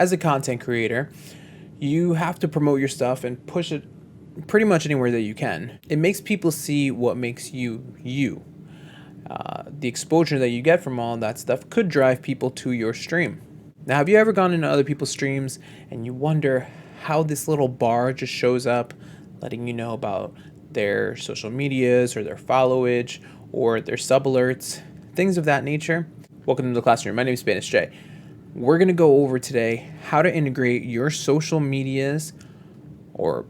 as a content creator, you have to promote your stuff and push it pretty much anywhere that you can. It makes people see what makes you you. The exposure that you get from all that stuff could drive people to your stream. Now, have you ever gone into other people's streams and you wonder how this little bar just shows up, letting you know about their social medias or their followage or their sub alerts, things of that nature? Welcome to the classroom. My name is Spanish Jay. We're going to go over today how to integrate your social medias, or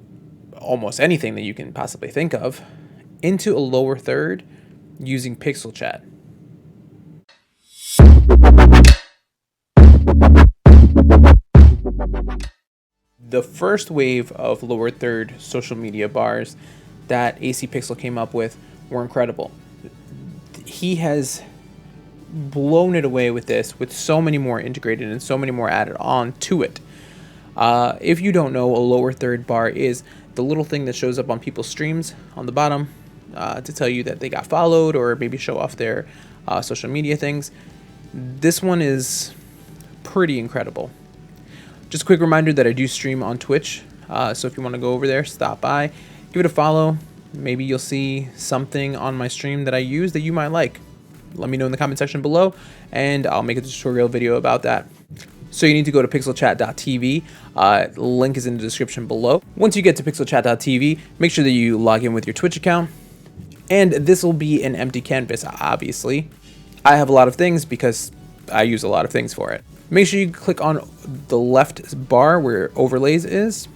almost anything that you can possibly think of, into a lower third using Pixel Chat. The first wave of lower third social media bars that AC Pixel came up with were incredible. He has blown it away with this, with so many more integrated and so many more added on to it. If you don't know, a lower third bar is the little thing that shows up on people's streams on the bottom to tell you that they got followed or maybe show off their social media things. This one is pretty incredible. Just a quick reminder that I do stream on Twitch, so if you want to go over there, stop by, give it a follow. Maybe you'll see something on my stream that I use that you might like. Let me know in the comment section below, and I'll make a tutorial video about that. So you need to go to pixelchat.tv. Link is in the description below. Once you get to pixelchat.tv, make sure that you log in with your Twitch account. And this will be an empty canvas, obviously. I have a lot of things because I use a lot of things for it. Make sure you click on the left bar where overlays is.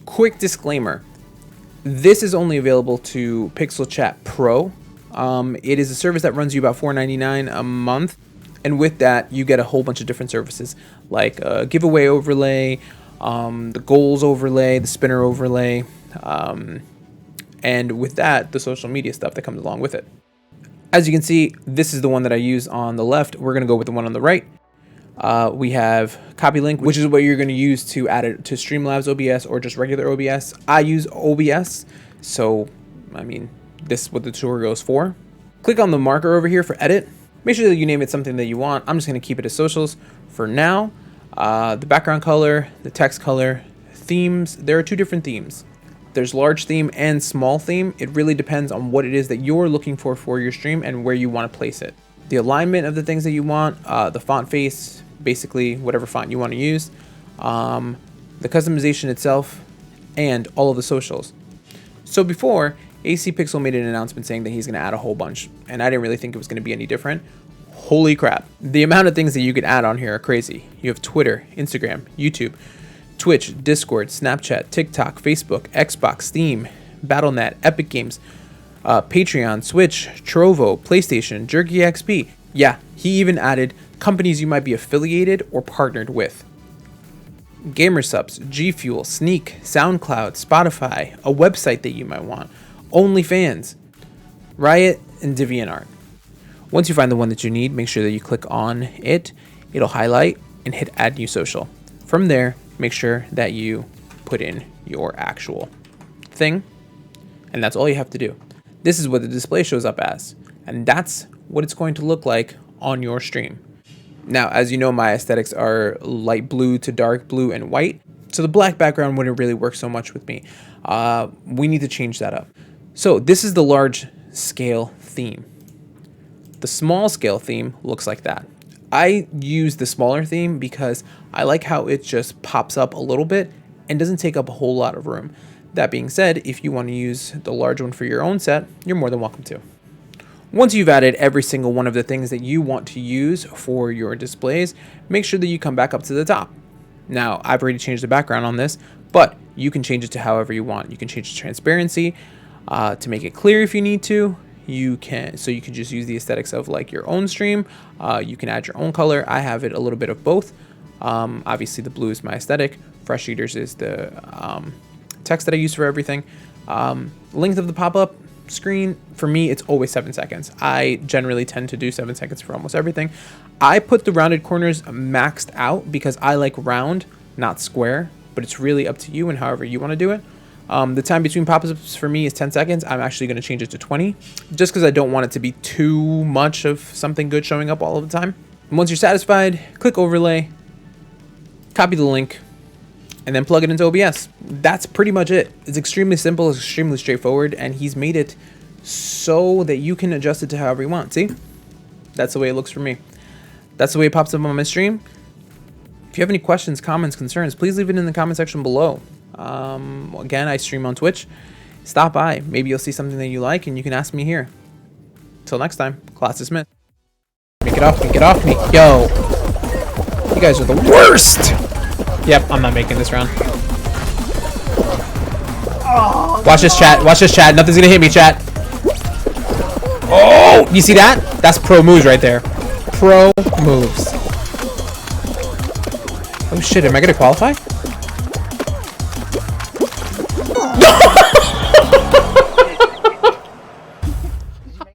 Quick disclaimer. This is only available to Pixel Chat Pro. It is a service that runs you about $4.99 a month. And with that, you get a whole bunch of different services like a giveaway overlay, the goals overlay, the spinner overlay, and with that, the social media stuff that comes along with it. As you can see, this is the one that I use on the left. We're going to go with the one on the right. We have copy link, which is what you're going to use to add it to Streamlabs OBS or just regular OBS. I use OBS, so this is what the tutorial is for. Click on the marker over here for edit. Make sure that you name it something that you want. I'm just going to keep it as socials for now. The background color, the text color, themes. There are two different themes. There's large theme and small theme. It really depends on what it is that you're looking for your stream and where you want to place it. The alignment of the things that you want, the font face, basically whatever font you want to use, the customization itself, and all of the socials. So before, AC Pixel made an announcement saying that he's going to add a whole bunch, and I didn't really think it was going to be any different. Holy crap. The amount of things that you could add on here are crazy. You have Twitter, Instagram, YouTube, Twitch, Discord, Snapchat, TikTok, Facebook, Xbox, Steam, Battle.net, Epic Games, Patreon, Switch, Trovo, PlayStation, Jerky XP. Yeah, he even added companies you might be affiliated or partnered with. Gamersubs, G Fuel, Sneak, SoundCloud, Spotify, a website that you might want, OnlyFans, Riot, and DeviantArt. Once you find the one that you need, make sure that you click on it. It'll highlight and hit Add New Social. From there, make sure that you put in your actual thing, and that's all you have to do. This is what the display shows up as, and that's what it's going to look like on your stream. Now, as you know, my aesthetics are light blue to dark blue and white, so the black background wouldn't really work so much with me. We need to change that up. So this is the large scale theme. The small scale theme looks like that. I use the smaller theme because I like how it just pops up a little bit and doesn't take up a whole lot of room. That being said, if you want to use the large one for your own set, you're more than welcome to. Once you've added every single one of the things that you want to use for your displays, make sure that you come back up to the top. Now, I've already changed the background on this, but you can change it to however you want. You can change the transparency to make it clear if you need to. You can just use the aesthetics of like your own stream. You can add your own color. I have it a little bit of both. Obviously, the blue is my aesthetic. Fresh Eaters is the text that I use for everything. Length of the pop-up screen, for me, it's always 7 seconds. I generally tend to do 7 seconds for almost everything. I put the rounded corners maxed out because I like round, not square, but it's really up to you and however you want to do it. The time between pop-ups for me is 10 seconds. I'm actually going to change it to 20 just because I don't want it to be too much of something good showing up all of the time. And once you're satisfied, click overlay, copy the link, and then plug it into OBS. That's pretty much it. It's extremely simple, it's extremely straightforward, and he's made it so that you can adjust it to however you want. See? That's the way it looks for me. That's the way it pops up on my stream. If you have any questions, comments, concerns, please leave it in the comment section below. Again, I stream on Twitch. Stop by. Maybe you'll see something that you like, and you can ask me here. Till next time, class dismissed. Get off me, get off me. Yo. You guys are the worst! Yep, I'm not making this round. Watch this, chat. Watch this, chat. Nothing's gonna hit me, chat. Oh! You see that? That's pro moves right there. Pro moves. Oh shit, am I gonna qualify?